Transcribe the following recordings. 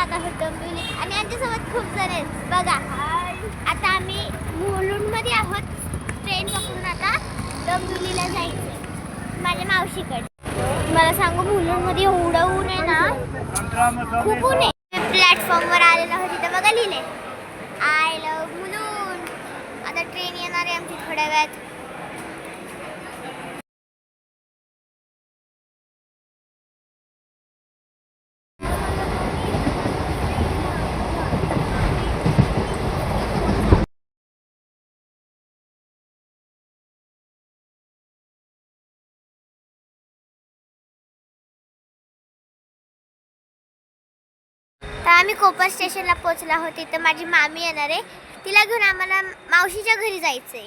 जात आहोत डोंबिवली आणि यांच्यासोबत खूप जण आहेत बघा. आता आम्ही मुलुंडमध्ये आहोत. ट्रेन पकडून आता डोंबिवलीला जायचं माझ्या मावशीकडे. मला सांगू मुलुंडमध्ये एवढं ऊन आहे ना, खूप ऊन आहे. प्लॅटफॉर्मवर आलेलो आहोत तिथं बघा लिहिले आय लव्ह मुलुंड. आता ट्रेन येणार आहे आमची थोड्या वेळात. तर आम्ही कोपर स्टेशनला पोहोचलो आहोत. तिथं माझी मामी येणार आहे. तिला घेऊन आम्हाला मावशीच्या घरी जायचंय.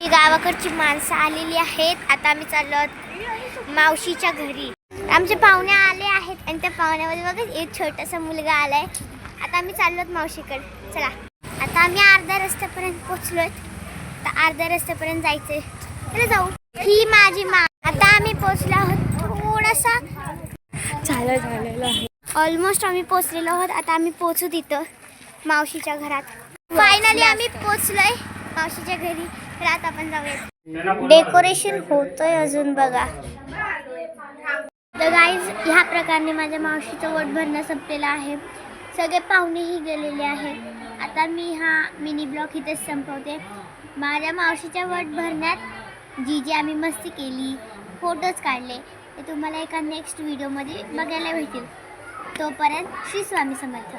गावाकडची माणसं आलेली आहेत. आता आम्ही चाललो आहोत मावशीच्या घरी. आमचे पाहुणे आले आहेत आणि त्या पाहुण्यामध्ये बघा एक छोटासा मुलगा आलाय. आता आम्ही चाललो आहोत मावशीकडे. चला आता आम्ही अर्ध्या रस्त्यापर्यंत पोहोचलोय. तर अर्ध्या रस्त्यापर्यंत जायचंय. चला जाऊ. ही माझी मा. आता आम्ही पोहोचलो आहोत. थोडासा झालेलं आहे. ऑलमोस्ट आम्ही पोहोचलेलो आहोत. आता आम्ही पोहोचू तिथं मावशीच्या घरात. फायनली आम्ही पोहोचलोय मावशीच्या घरी. तर आता आपण जाऊया. डेकोरेशन होतोय अजून बघा. तर गाईज ह्या प्रकारे माझ्या मावशीचं वट भरणं संपलेलं आहे. सगळे पाहुणेही गेलेले आहेत. आता मी हा मिनी ब्लॉग इथेच संपवते. माझ्या मावशीच्या वट भरण्यात जी आम्ही मस्ती केली, फोटोज काढले, ते तुम्हाला एका नेक्स्ट व्हिडिओमध्ये बघायला भेटेल. तोपर्यंत श्री स्वामी समर्थ.